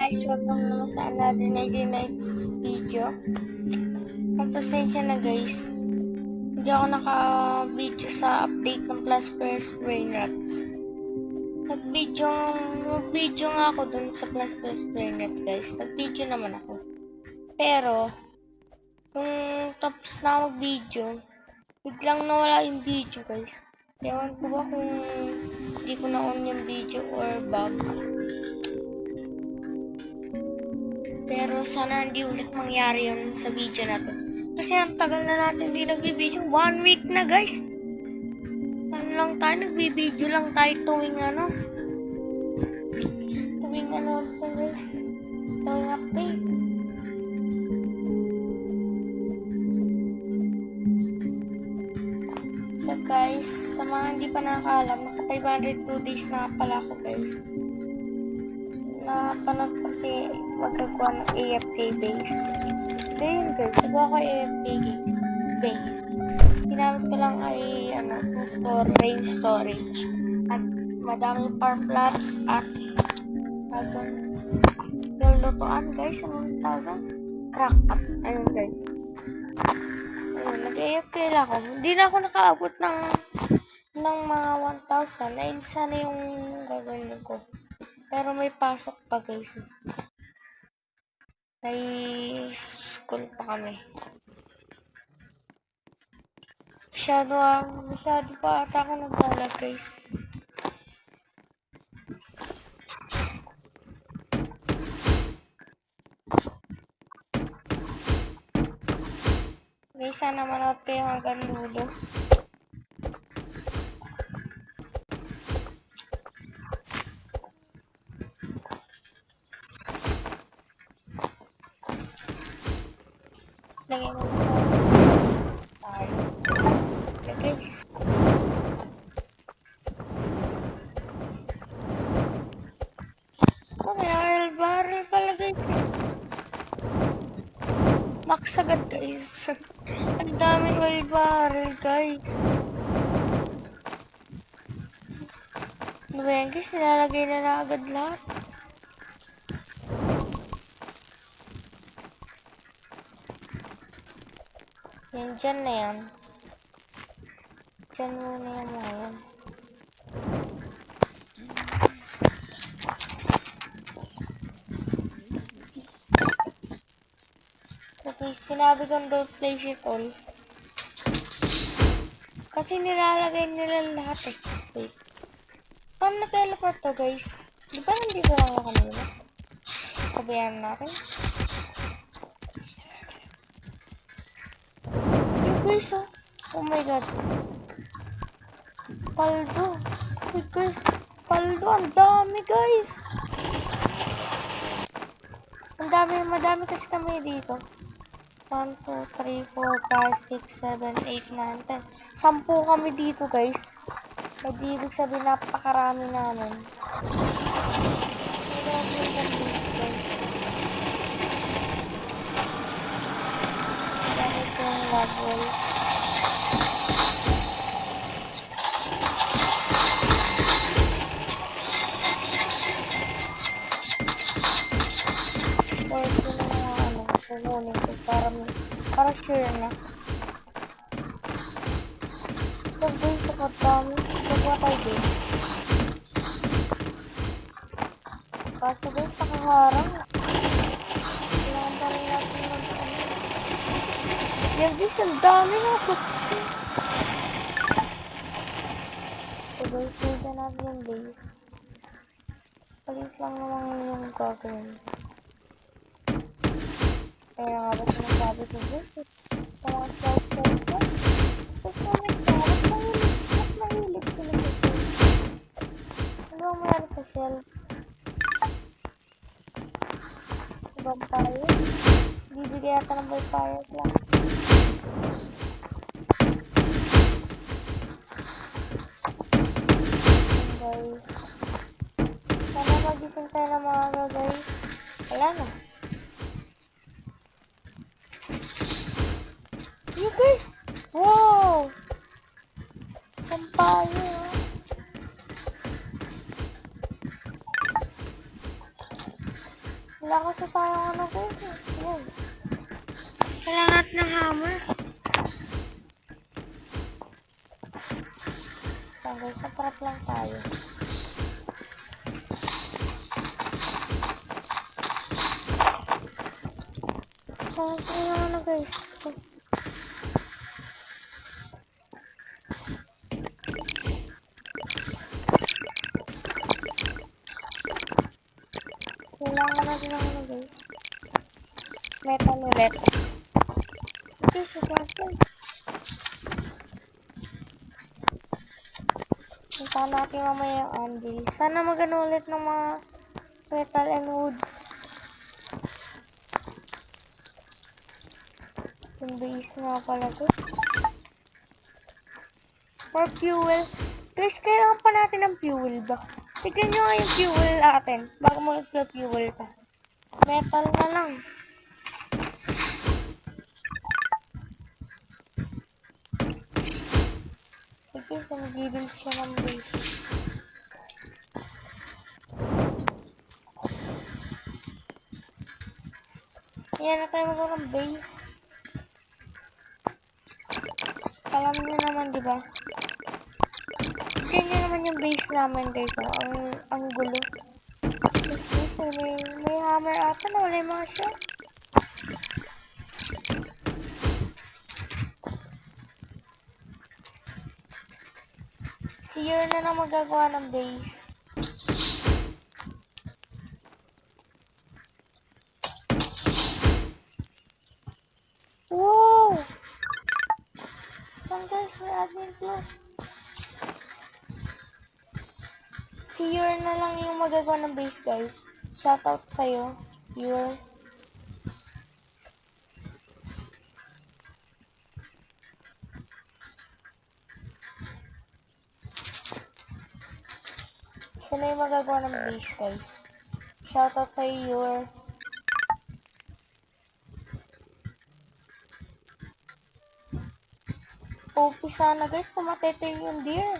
guys, welcome naman sa another 90 nights video. Pasensya na guys, hindi ako naka-video sa update ng Plus First Brain Rats. Nag-video nga ako dun sa Plus First Brain Rats guys. Nag-video naman ako. Pero, kung tapos na ako mag-video, biglang nawala yung video guys. Ewan ko ba kung hindi ko na-on yung video or bug. Pero sana hindi ulit mangyari yun sa video na to. Kasi ang tagal na natin hindi nag-video. 1 week na guys. Ano lang tayo, nag-video lang tayo tuwing ano ito guys. Tuwing update. So guys, sa mga hindi pa nakakaalam, naka 502 days na pala ako guys. Napanood kasi magkagawa ng AFK base. So yun guys, nagawa ko AFK base. Ginamit ko lang ay range storage. At madaming farm plots at yung lutuan guys, anong tawag? Crack up. Ayun guys. Ayun, nag-AFK lang ako. Hindi na ako nakaabot ng mga 1,000. Ayun sana yung gagawin ko. Pero may pasok pa guys. May school pa kami. Masyado pa ata ako naglalag guys. Guys, sana manood kayo hanggang dulo. Lagyan mo tayo. Okay guys. May barrel pala guys. Max agad guys. Ang daming oil barrel guys. Ano ba yan guys? Nilalagay na agad lahat. Yan, dyan na yan. Dyan muna yan mga yan. Okay, sinabi kong don't place it all. Kasi nilalagay nila lahat eh. Wait. Paano na-teleport to guys? Di ba nandito lang ako kanina? Kabayaan natin. Guys, oh my god. Paldo. Hey guys, paldo. Ang dami guys. Madami kasi kami dito. 1, 2, 3, 4, 5, 6, 7, 8, 9, 10. 10 kami dito guys. Hindi ibig sabihin napakarami namin. Level. Para sure na. Tapos guys, sa katami, nagawa tayo din. Kaso guys, nakaharang. Kailangan pa rin natin mag-ano. Yan guys, ang dami nga po. So guys, pwede natin yung base. Palit lang naman yung gagawin. Kaya nga ba sinasabi ko guys, sa mga slides ko, tapos mas mahilig sila sa shell. Ano ang mayroon sa shell? Vampire? Bibigay ata ng vampire lang. Guys, sana magising tayo ng mga guys. Wala na. You guys! Wow! Vampire! Wala kasi tayong ano guys. Yan. Kailangan natin ng hammer. So guys, natrap lang tayo. So, kailangan ano guys. Kailangan natin ng ano guys. Metal ulit. Okay, so natin. Punta natin mamaya yung anvil. Sana magano ulit ng mga metal and wood. Yung base nga pala guys. For fuel. Guys, kailangan pa natin ng fuel ba? Tignan nyo nga yung fuel natin. Bago mo fuel pa. Metal na lang. Sige, so mag-build siya ng base. Yan na tayo magkaroon ng base. Alam nyo naman, di ba? Ganyan naman yung base namin, guys. Oh. Ang gulo. May hammer ata na wala yung mga siya. Si Yer na lang magagawa ng base. Wow! Saan guys, may admin floor. Si Yer na lang yung magagawa ng base, guys. Shoutout sa'yo, Yer. Sino yung magagawa ng base, guys? Shoutout sa'yo, Yer. OP sana, guys, kung matetain yung deer.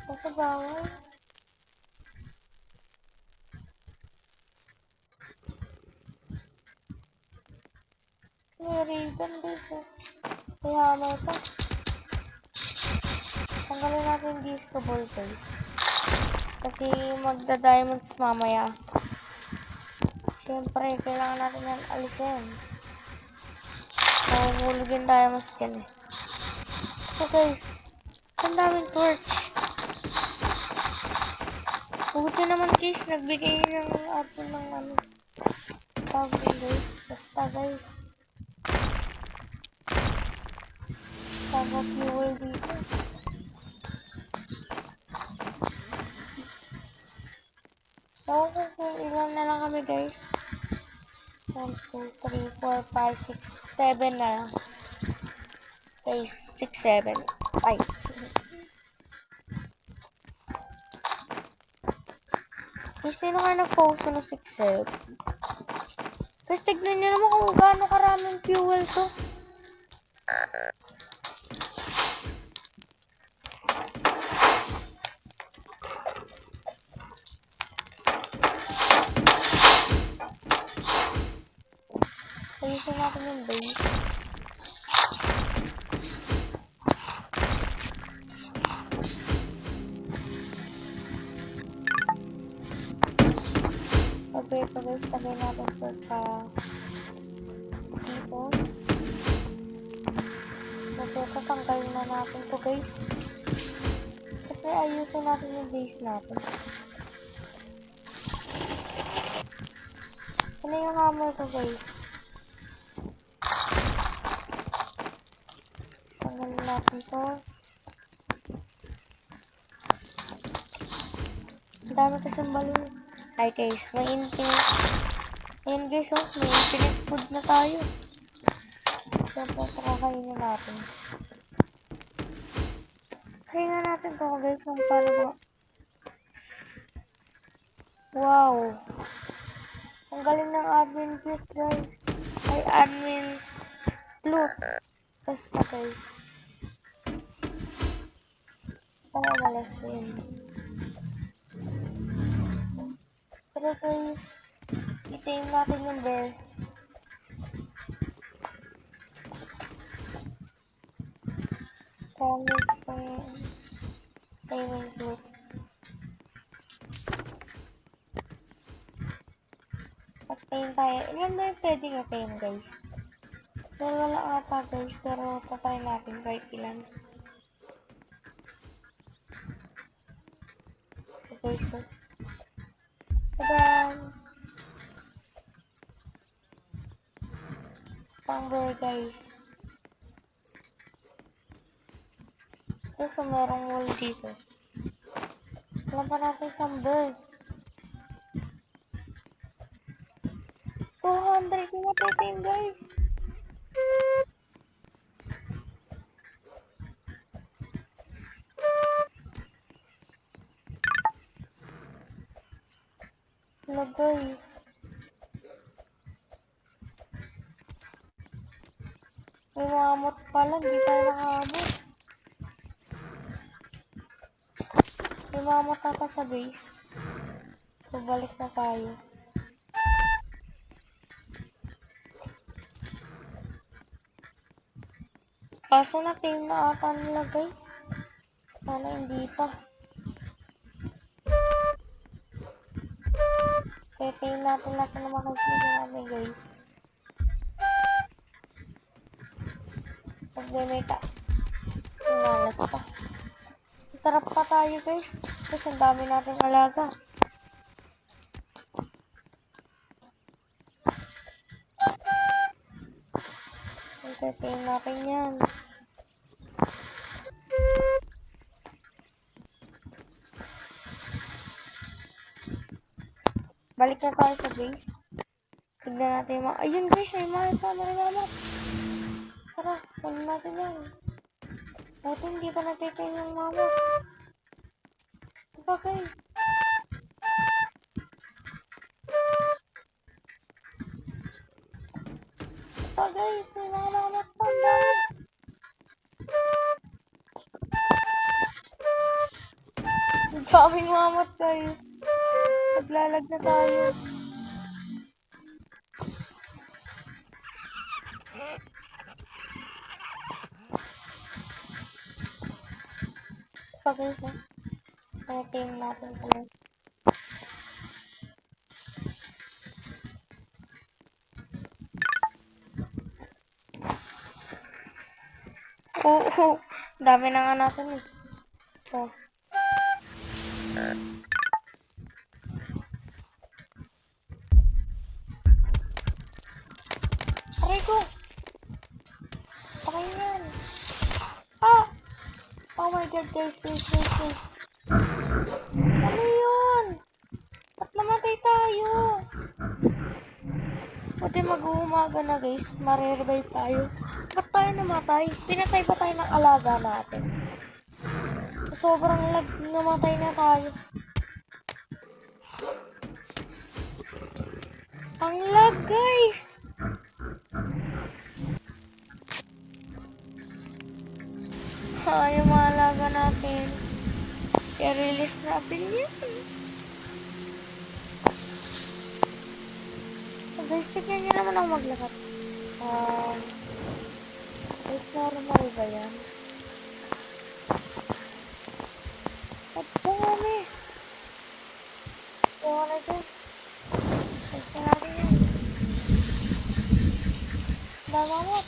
Kasi bawal. May ribbon, guys, oh. May hammer pa. Tanggalin natin yung discable, guys. Kasi magda-diamonds mamaya. Siyempre, kailangan natin yan alisin. Mahuhulog yung diamonds dyan eh. So guys, ang daming torch. Buti naman guys, nagbigay ng atin ng ano. Tawag guys. Basta guys. Tawag fuel dito. So, ilan na lang kami guys. 1, 2, 3, 4, 5, 6, 7 na lang. Okay, 6, 7. Ay. Sino nga nag-post ng 6, 7? Tapos tignan nyo naman kung gaano karaming fuel to. Ayusin natin yung base. Okay, ito guys, tagay natin sa dito. Okay, tatanggalin na natin to guys. Kasi ayusin natin yung base natin. Ano yung hammer ko guys? Tanggalin natin to. Ang dami kasing balon. Hi guys, may infinite. Ayan guys, oh, may infinite food na tayo. Siyempre, ito kakainin natin. Kainin natin ito guys, kung paano ba. Wow! Ang galing ng admin quest guys. Ay, admin loot. Basta guys. Para malasin. Pero guys, Itayin natin yung bear. Promise kung taming group. Pag-tame tayo. Ilan ba yung pwedeng na-tame, guys? Pero wala ata, guys. Pero patay natin kahit ilan. Okay, so. Tada! Pang bear, guys. So, merong wall dito. Alam pa natin isang bear. 200 yung matitame, guys. Hello, guys. May mga amot pala, hindi tayo nakaabot. May mga amot ata sa base. So, balik na tayo. Kaso na team na ata nila, guys. Sana hindi pa. Kaya team natin natin na makikita natin, guys. Pag-demeta. Nalas pa. Tarap pa tayo, guys. Kasi ang dami nating alaga. Entertain natin yan. Balik na tayo sa base. Tignan natin yung mga... Ayun, guys. May mga ito. Marilamat. Tara, kunin natin yan. Buti hindi pa natitain yung mamot. Diba, guys? Diba, guys? May mga mamot pa. Ang dami. Ang daming mamot, guys. Maglalag na tayo. Diba, guys? Natitain natin pala. Oo. Dami na nga natin eh. So. Aray ko! Okay yan. Ah! Oh my god, guys. Ano yun? Ba't namatay tayo? Buti mag-uumaga na, guys. Marirevive tayo. Ba't tayo namatay? Pinatay pa tayo ng alaga natin. So, sobrang lag, namatay na tayo. Ang lag, guys! Yung mga alaga natin. I-release natin yan. So, guys, tignan nyo naman ako maglakad. Is normal ba yan? At dami. Gawa na dyan. Gusto natin yan. Damamot.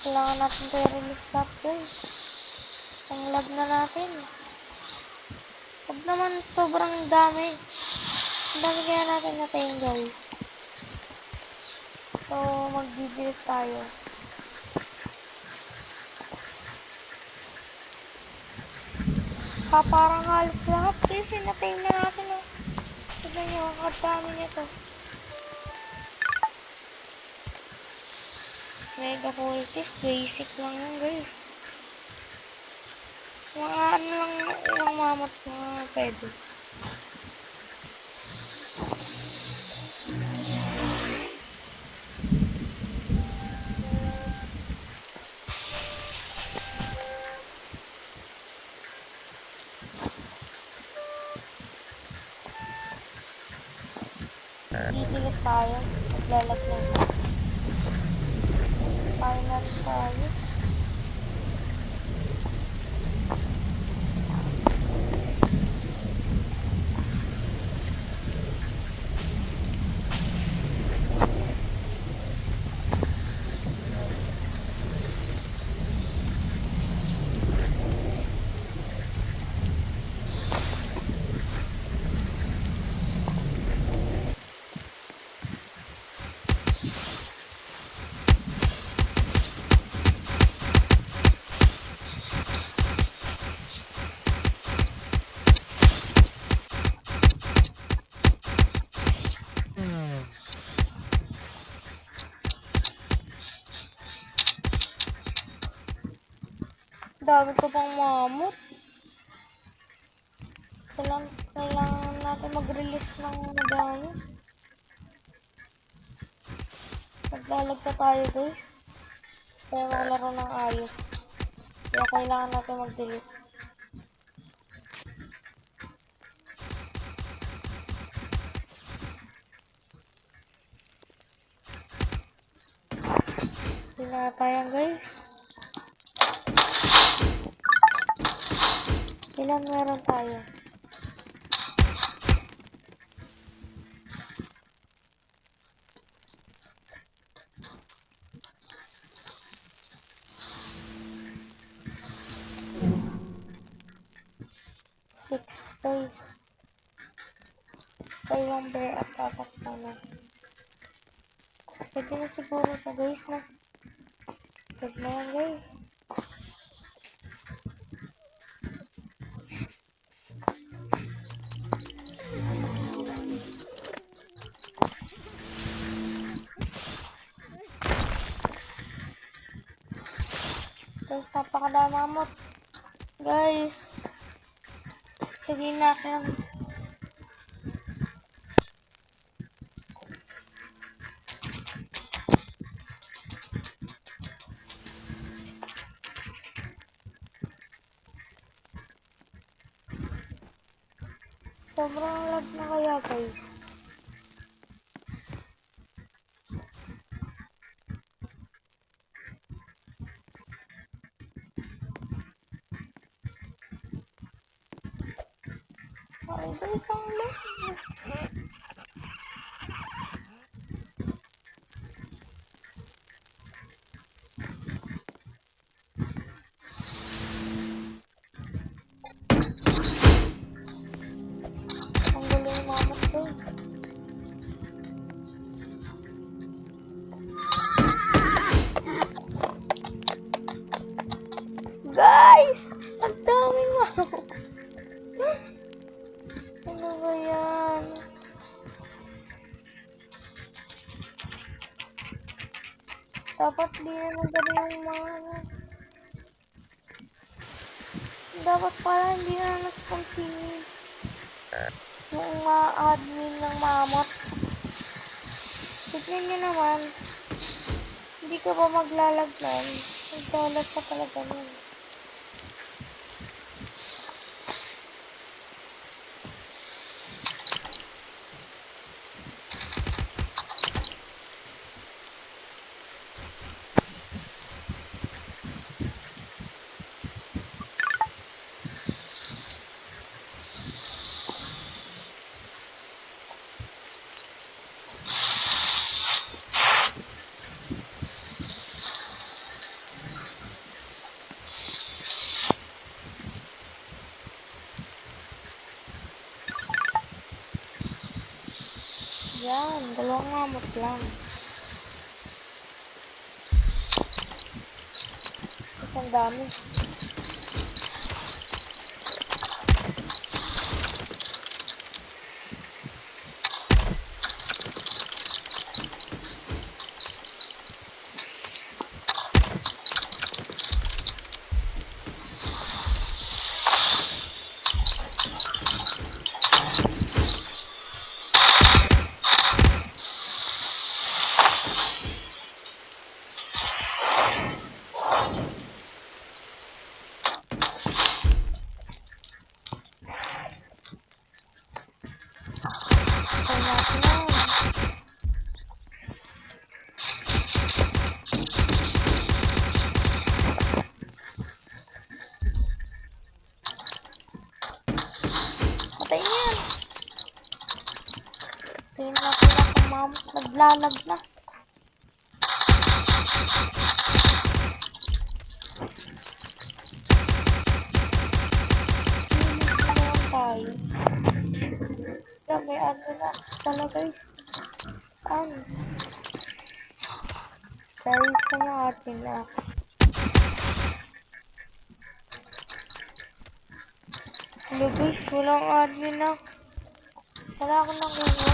Kailangan natin ito i-release back, guys. Ang lag na natin. Huwag naman sobrang dami. Ang dami kaya natin natin, guys. So, mag-delete tayo. Parang halos lahat, guys. Sinatay na natin, oh. Tignan nyo, ang dami nito. Mega cultist, basic lang yun, guys. Mga ano lang yung mamot na pwede. Didilit tayo. Maglalag lang. Final tayo. Dami ko pang mamot. Kailangan natin mag-release ng madami. Maglalag pa tayo guys. Kaya makalaro ng ayos. Kaya kailangan natin mag-delete. Tinatayan guys. Ilan meron tayo? Six guys. Dalawang bear at apat na. Pwede na siguro ito guys na. Pwede na yan guys. Guys, napakadami mamot. Guys. Sige na akin. Sobrang lag na kaya guys. Ay guys, ang lag. Ang galing mamot guys. Guys! Ang daming mamot. Ano ba yan? Dapat di naman ganun yung mga dapat pala hindi na nag-continue yung mga admin ng mamot. Tignan nyo naman, hindi ka ba maglalaglan? Maglalag ka talaga nun. Yan, dalawang mamot lang. Ang dami. Tingnan natin na kung mamot. Naglalag na. Tayo. May ano na talaga guys. Ano? Dahil sa mga atin na. Hello guys, walang admin na. Wala akong nakuha.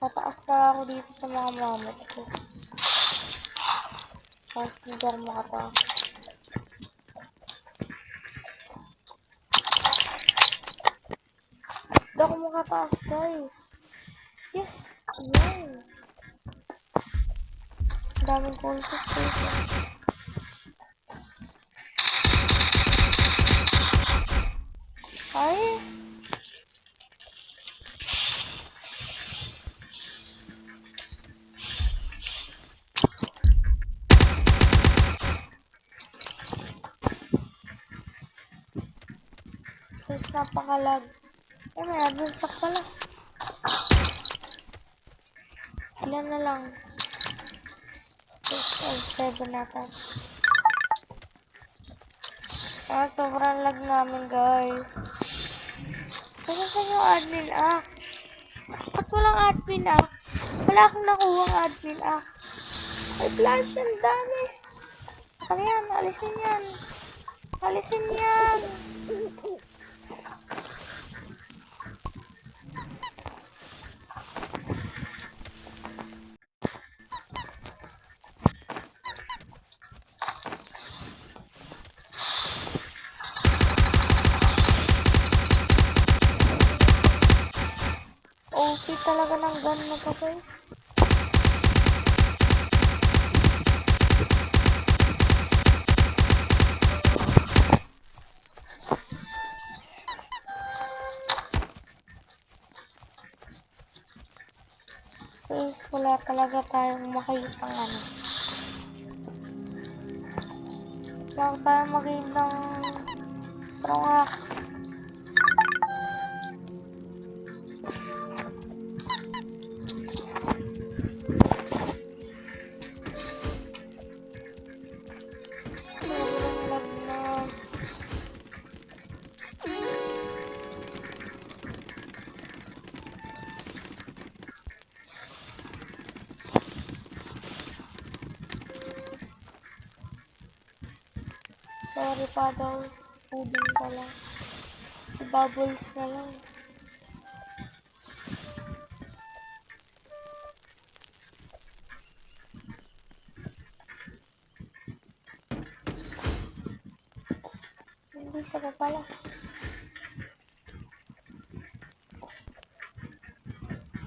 Tataas na ako dito sa mga mamot ko. Tapos hindi ako makataas. Hindi ako makataas guys. Yes! Yan! Daming content guys. Ay! Guys, napakalag. Ay, may admin sak pala. Ilan na lang? 7 natin. Ah, sobrang lag namin guys. Kasi saan yung admin act? Ba't walang admin act? Wala akong nakuha admin act. Ay, flash, ang dami. Ano yan? Alisin yan. Alisin yan. OP talaga ng gun na to guys. Guys, wala talaga tayong makikitang ano. Wala tayong makikitang strong axe. Sorry pa daw, puding ka lang. Si Bubbles na lang. Hindi siya pa pala.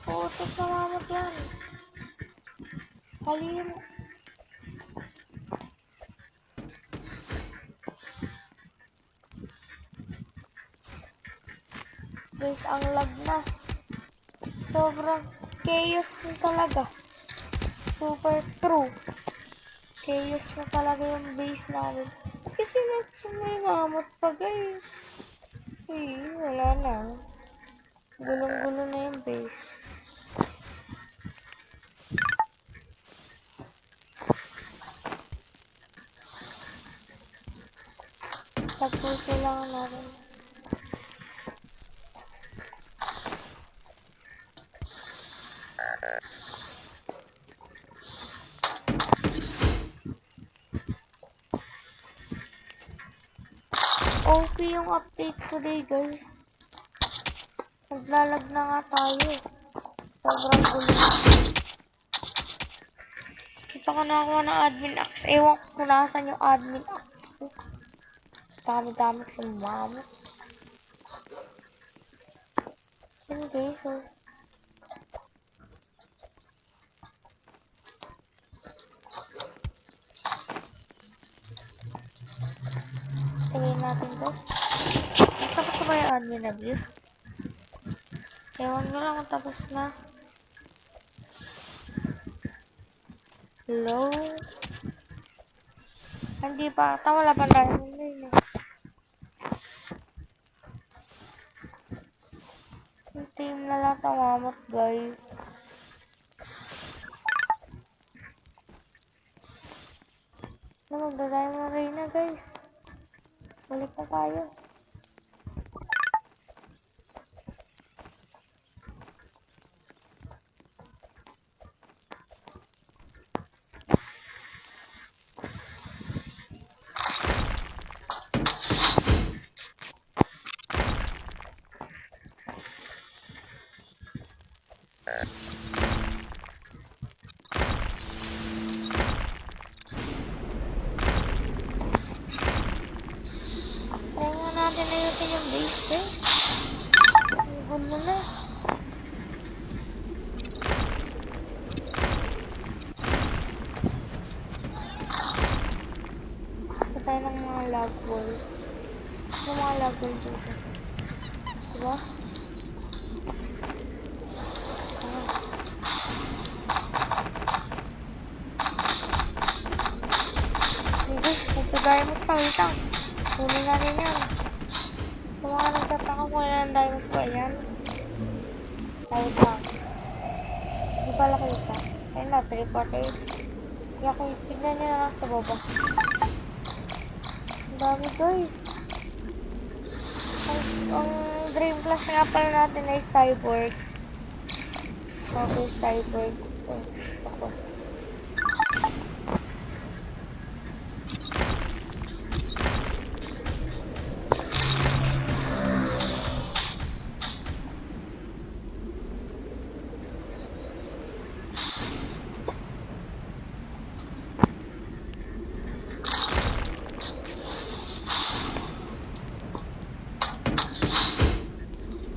Putok na mamot yan. Halim. Guys, ang lag na. Sobrang chaos na talaga. Super true. Chaos na talaga yung base namin. Kasi may mamot pa guys. Wala na. Gulong-gulo na yung base. Tapos kailangan natin. OP yung update today guys. Naglalag na nga tayo. Sobrang gulo. Kita ko na ako ng admin axe. Ewan ko kung nasan yung admin axe. Dami-dami kasi mamot. Yun guys, oh. Tingnan natin guys. Tapos na ba yung admin abuse? Ewan ko lang kung tapos na. Hello? Hindi pa. Wala pa tayo. Tamamot guys. Magdadayo na Reyna guys. Balik na tayo. Try nga natin ayusin yung base guys. Gulo na. Patay ng mga lag wall. Yung mga lag wall dito. Diba? Guys, nagpagayamos pa. Wait lang. Huli na rin yan. Kung mga nagtataka kung ilan ang diamonds ba yan. Wait lang. Hindi pala kita. Ayun na, 3/4. Kaya kung tignan nyo na lang sa baba. Ang dami guys. Ang Dream Plus nga pala natin ay Cyborg. Okay, Cyborg. Ako.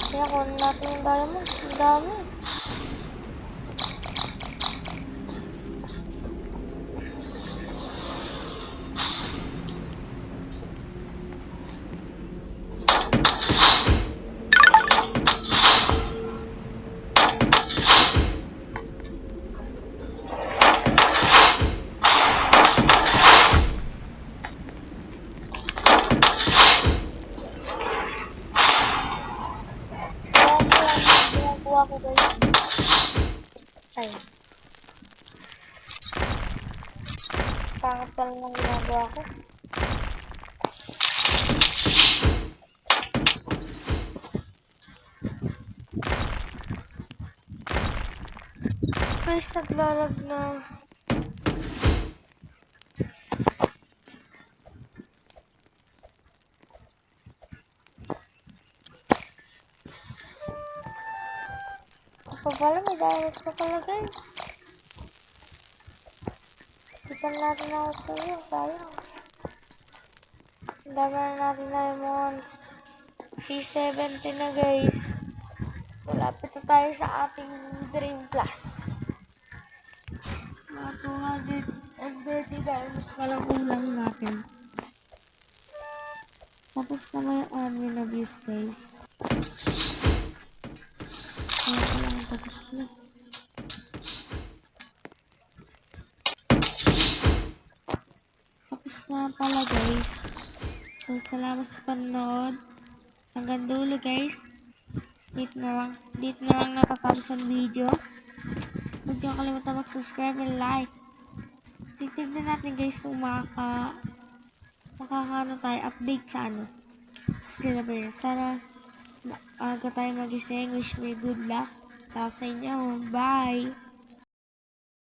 Kaya kunin natin yung diamonds. Ang dami. Ginagawa ko guys. Ay. Pangit pa lang ang ginagawa ko. Guys, naglalag na. Ako pala, may diamonds pa pala guys. Ipan natin ako sa iyo, sayang. Ang dami na natin diamonds. P70 na guys. Malapit na tayo sa ating Dream Plus. Mga 230 diamonds na lang ulang natin. Tapos naman yung admin abuse guys. Tapos na. Tapos na pala guys. So salamat sa panonood. Hanggang dulo guys. Dito na lang natatapos ang video. Huwag niyo kalimutan mag-subscribe and like. Titignan natin guys kung makakaano tayo update sa ano. Sila sana aga tayo magising. Wish me good luck. Sa inyo. Bye!